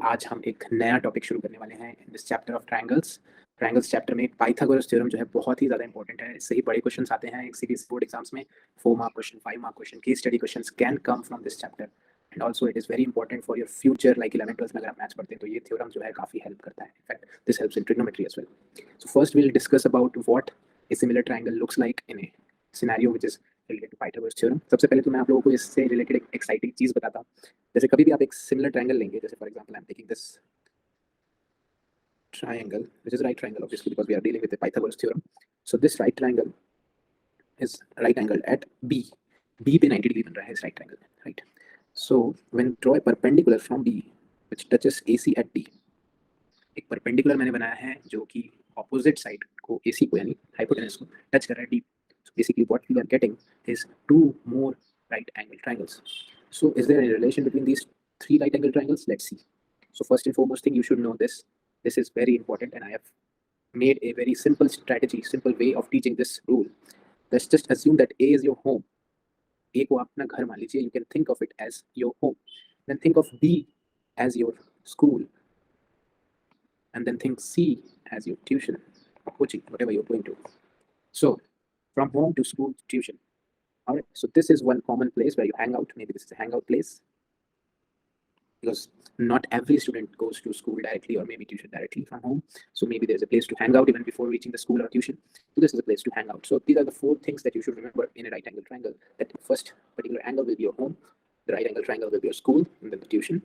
आज हम एक नया टॉपिक शुरू करने वाले हैं in this chapter of triangles. Triangles chapter में पाइथागोरस थ्योरम जो है बहुत ही ज़्यादा इंपॉर्टेंट है। इससे ही बड़े क्वेश्चंस आते हैं एक सीरीज बोर्ड एग्जाम्स में। 4 mark question, 5 mark question, case study questions can come from this chapter and also it is very important for your future. Like 11 12 में अगर आप मैथ्स पढ़ते हैं तो ये थ्योरम जो है काफ़ी हेल्प करता है। In fact this helps in trigonometry as well. So first will discuss about what a similar triangle looks like in a scenario which is related to Pythagoras theorem. सबसे पहले तो मैं आप लोगों को इससे रिलेटेड एक एक्साइटिंग चीज़ बताता हूँ। जैसे कभी भी आप एक सिमिलर ट्रायंगल लेंगे, जैसे for example I am taking this triangle, which is right triangle obviously because we are dealing with the Pythagoras theorem. So this right triangle is right angle at B. B पे 90 degree बन रहा है इस right triangle में, right? So when draw a perpendicular from B which touches AC at D, एक perpendicular मैंने बनाया है जो कि opposite side को AC को यानी hypotenuse को touch कर रहा है D. So basically what we are getting is 2 more right angle triangles. So is there a relation between these 3 right angle triangles? Let's see. So first and foremost thing you should know this. This is very important and I have made a very simple strategy, simple way of teaching this rule. Let's just assume that A is your home. A को अपना घर मान लीजिए. You can think of it as your home. Then think of B as your school. And then think C as your tuition or coaching, whatever you're going to. So from home to school to tuition. All right. So this is one common place where you hang out. Maybe this is a hangout place. Because not every student goes to school directly or maybe tuition directly from home. So maybe there's a place to hang out even before reaching the school or tuition. So this is a place to hang out. So these are the 4 things that you should remember in a right angle triangle. That first particular angle will be your home, the right angle triangle will be your school, and then the tuition.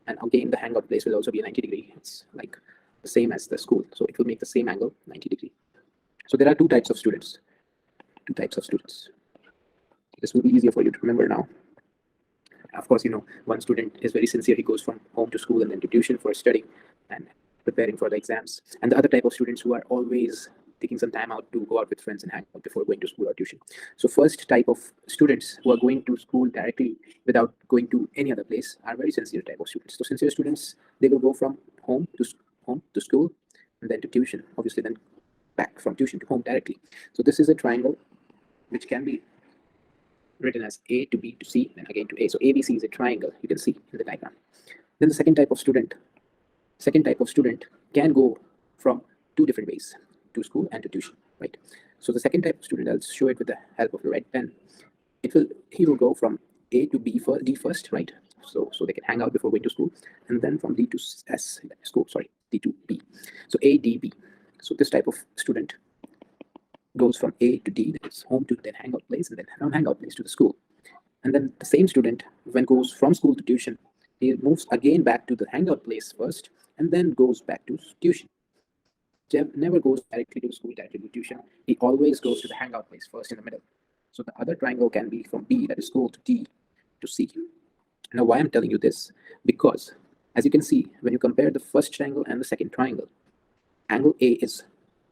And again, the hangout place will also be a 90 degree. It's like the same as the school. So it will make the same angle, 90 degree. So there are 2 types of students. 2 types of students. This will be easier for you to remember now. Of course, you know, one student is very sincere. He goes from home to school and then to tuition for studying and preparing for the exams. And the other type of students who are always taking some time out to go out with friends and hang out before going to school or tuition. So first type of students who are going to school directly without going to any other place are very sincere type of students. So sincere students, they will go from home to school and then to tuition, obviously then back from tuition to home directly. So this is a triangle which can be written as A to B to C, then again to A. So ABC is a triangle, you can see in the diagram. Then the second type of student can go from 2 different ways, to school and to tuition, right? So the second type of student, I'll show it with the help of the red pen. He will go from A to B for D first, right? So they can hang out before going to school, and then from D to D to B. So A, D, B. So this type of student goes from A to D, that is home to then hangout place, and then from hangout place to the school. And then the same student, when goes from school to tuition, he moves again back to the hangout place first, and then goes back to tuition. Jeff never goes directly to school, directly to tuition. He always goes to the hangout place first in the middle. So the other triangle can be from B, that is school, to D, to C. Now, why I'm telling you this? Because, as you can see, when you compare the first triangle and the second triangle, angle A is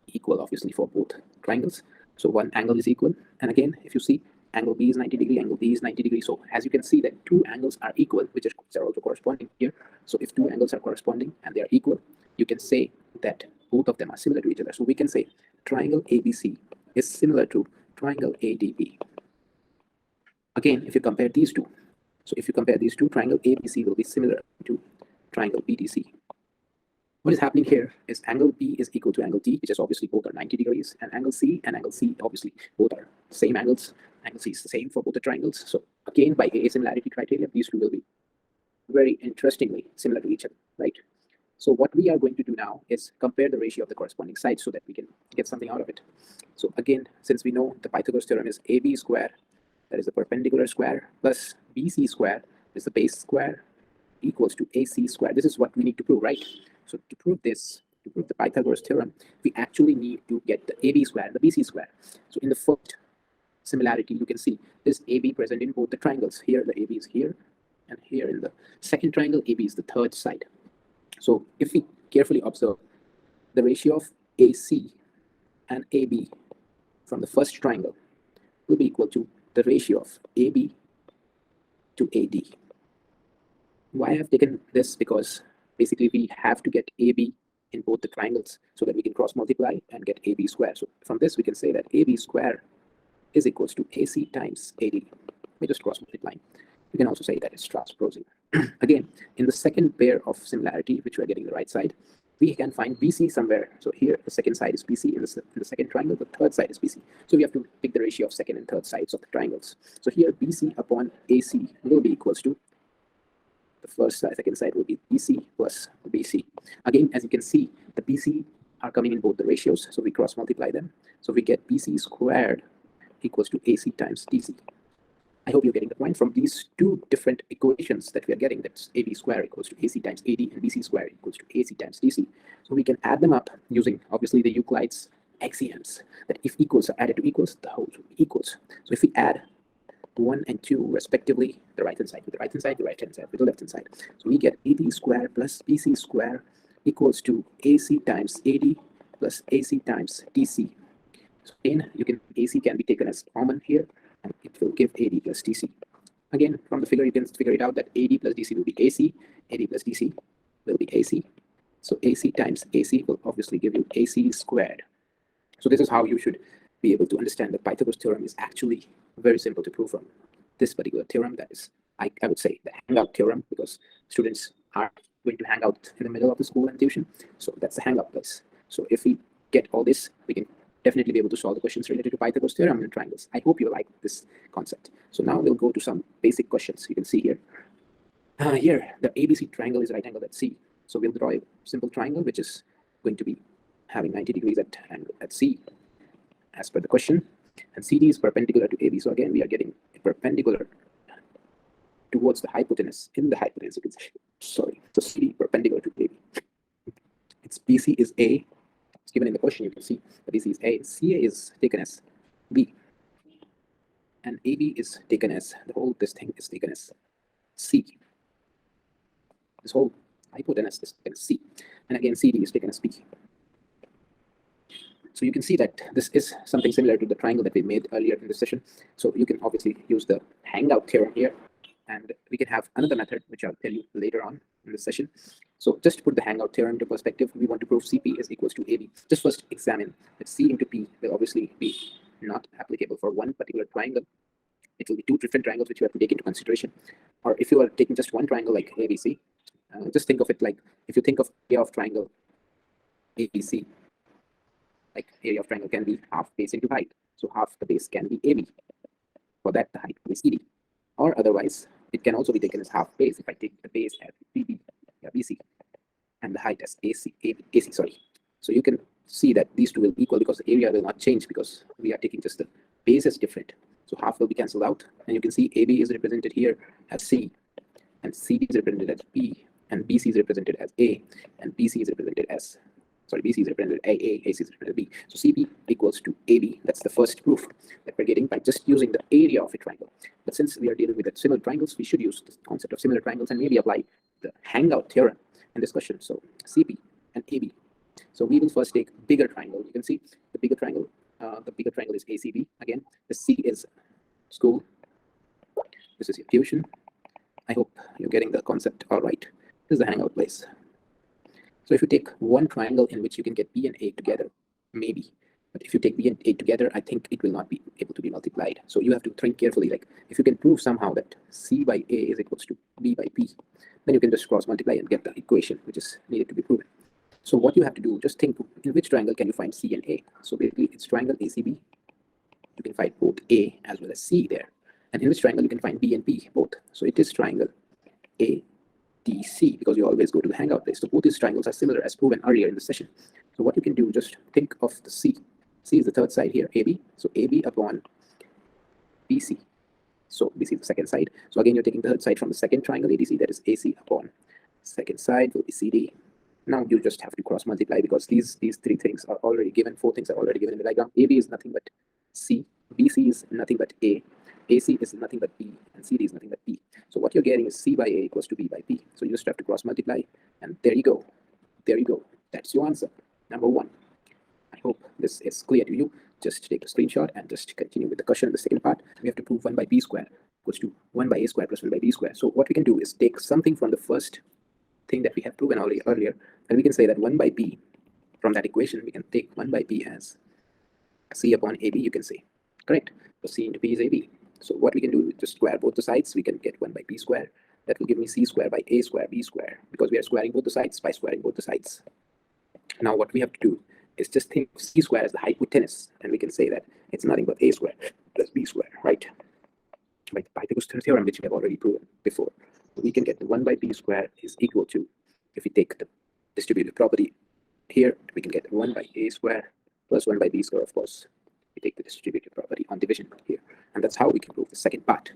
equal, obviously, for both triangles. So one angle is equal. And again, if you see, angle B is 90 degree, angle B is 90 degree. So as you can see that 2 angles are equal, which are also corresponding here. So if 2 angles are corresponding and they are equal, you can say that both of them are similar to each other. So we can say triangle ABC is similar to triangle ADB. Again, if you compare these two, triangle ABC will be similar to triangle BDC. What is happening here is angle B is equal to angle D, which is obviously both are 90 degrees, and angle C obviously both are same angles. Angle C is the same for both the triangles. So again, by asimilarity criteria, these two will be very interestingly similar to each other, right? So what we are going to do now is compare the ratio of the corresponding sides so that we can get something out of it. So again, since we know the Pythagoras theorem is AB square, that is the perpendicular square, plus BC square is the base square, equals to AC square. This is what we need to prove, right? So to prove this, to prove the Pythagoras theorem, we actually need to get the AB square and the BC square. So in the first similarity, you can see this AB present in both the triangles. Here, the AB is here, and here in the second triangle, AB is the third side. So if we carefully observe, the ratio of AC and AB from the first triangle will be equal to the ratio of AB to AD. Why I have taken this? Because basically we have to get AB in both the triangles so that we can cross multiply and get AB square. So from this we can say that AB square is equals to AC times AD. We just cross multiplying. You can also say that it's transposing. Again, in the second pair of similarity, which we are getting the right side, we can find BC somewhere. So here, the second side is BC. In the second triangle, the third side is BC. So we have to pick the ratio of second and third sides of the triangles. So here, BC upon AC will be equals to the first side, second side will be BC plus BC. Again, as you can see, the BC are coming in both the ratios. So we cross multiply them. So we get BC squared equals to AC times DC. I hope you're getting the point. From these two different equations that we are getting, that's AB square equals to AC times AD and BC square equals to AC times DC. So we can add them up using obviously the Euclid's axioms, that if equals are added to equals, the whole will be equals. So if we add 1 and 2 respectively, the right hand side with the right hand side, the right hand side with the left hand side. So we get AD square plus BC square equals to AC times AD plus AC times DC. So again, AC can be taken as common here, and it will give AD plus DC. Again, from the figure, you can figure it out that AD plus DC will be AC, AD plus DC will be AC. So AC times AC will obviously give you AC squared. So this is how you should be able to understand that Pythagoras theorem is actually very simple to prove from this particular theorem. That is, I would say, the hangout theorem, because students are going to hang out in the middle of the school and tuition. So that's the hangout place. So if we get all this, we can definitely be able to solve the questions related to Pythagoras theorem and triangles. I hope you like this concept. So now we'll go to some basic questions. You can see here. Here, the ABC triangle is right angle at C. So we'll draw a simple triangle, which is going to be having 90 degrees at C, as per the question. And CD is perpendicular to AB. So again, we are getting a perpendicular towards the hypotenuse, in the hypotenuse, you can say. Sorry. So CD perpendicular to AB. Its BC is A. It's given in the question, you can see the BC is A. CA is taken as B. And AB is taken as, this thing is taken as C. This whole hypotenuse is taken as C. And again, CD is taken as B. So you can see that this is something similar to the triangle that we made earlier in this session. So you can obviously use the hangout theorem here, and we can have another method, which I'll tell you later on in this session. So just to put the hangout theorem into perspective, we want to prove CP is equals to AB. Just first examine that C into P will obviously be not applicable for one particular triangle. It will be two different triangles which you have to take into consideration. Or if you are taking just one triangle like ABC, just think of it like, if you think of area of triangle ABC, like area of triangle can be half base into height. So half the base can be AB. For that, the height is CD. Or otherwise, it can also be taken as half base if I take the base as BC, and the height as AC. Sorry. So you can see that these two will equal because the area will not change, because we are taking just the base as different. So half will be cancelled out, and you can see AB is represented here as C, and CD is represented as B, and BC is represented as A, and BC is represented as BC is represented as AA, AC is represented as B. So CP equals to AB. That's the first proof that we're getting by just using the area of a triangle. But since we are dealing with similar triangles, we should use the concept of similar triangles and maybe apply the hangout theorem in this question. So CP and AB. So we will first take bigger triangle. You can see the bigger triangle. The bigger triangle is ACB. Again, the C is school. This is your tuition. I hope you're getting the concept all right. This is the hangout place. So if you take one triangle in which you can get B and A together, maybe. But if you take B and A together, I think it will not be able to be multiplied. So you have to think carefully. Like if you can prove somehow that C by A is equals to B by B, then you can just cross multiply and get the equation which is needed to be proven. So what you have to do, just think in which triangle can you find C and A. So basically it's triangle ACB. You can find both A as well as C there. And in which triangle you can find B and B both. So it is triangle ADC, because you always go to the hangout place. So both these triangles are similar as proven earlier in the session. So what you can do, just think of the C. C is the third side here, AB. So AB upon BC. So BC is the second side. So again, you're taking the third side from the second triangle ADC, that is AC upon second side will be CD. Now you just have to cross multiply, because these three things are already given, four things are already given in the diagram. AB is nothing but C, BC is nothing but A, AC is nothing but B, and CD is nothing but B. So what you're getting is C by A equals to B by B. So you just have to cross multiply, and there you go. There you go. That's your answer, number one. I hope this is clear to you. Just take a screenshot and just continue with the question in the second part. We have to prove 1 by B square equals to 1 by A square plus 1 by B square. So what we can do is take something from the first thing that we have proven already earlier, and we can say that 1 by B, from that equation, we can take 1 by B as C upon AB, you can say. Correct? So C into B is AB. So what we can do is just square both the sides. We can get 1 by B square. that will give me c square by a square b square, because we are squaring both the sides by squaring both the sides. Now what we have to do is just think of c square as the hypotenuse, and we can say that it's nothing but a square plus b square, right? By the Pythagoras theorem, which we have already proven before. We can get 1 by b square is equal to, if we take the distributive property here, we can get 1 by a square plus 1 by b square, of course. We take the distributive property on division here, and that's how we can prove the second part.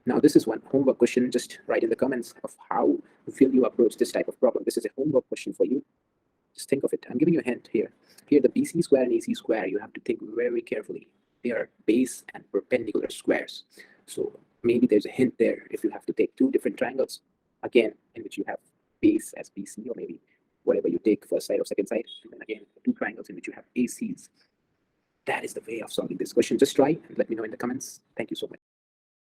Now, this is one homework question. Just write in the comments of how will you approach this type of problem. This is a homework question for you. Just think of it. I'm giving you a hint here. Here, the BC square and AC square, you have to think very carefully. They are base and perpendicular squares. So maybe there's a hint there if you have to take two different triangles, again, in which you have base as BC, or maybe whatever you take, first side or second side, and then again, two triangles in which you have ACs. That is the way of solving this question. Just try and let me know in the comments. Thank you so much.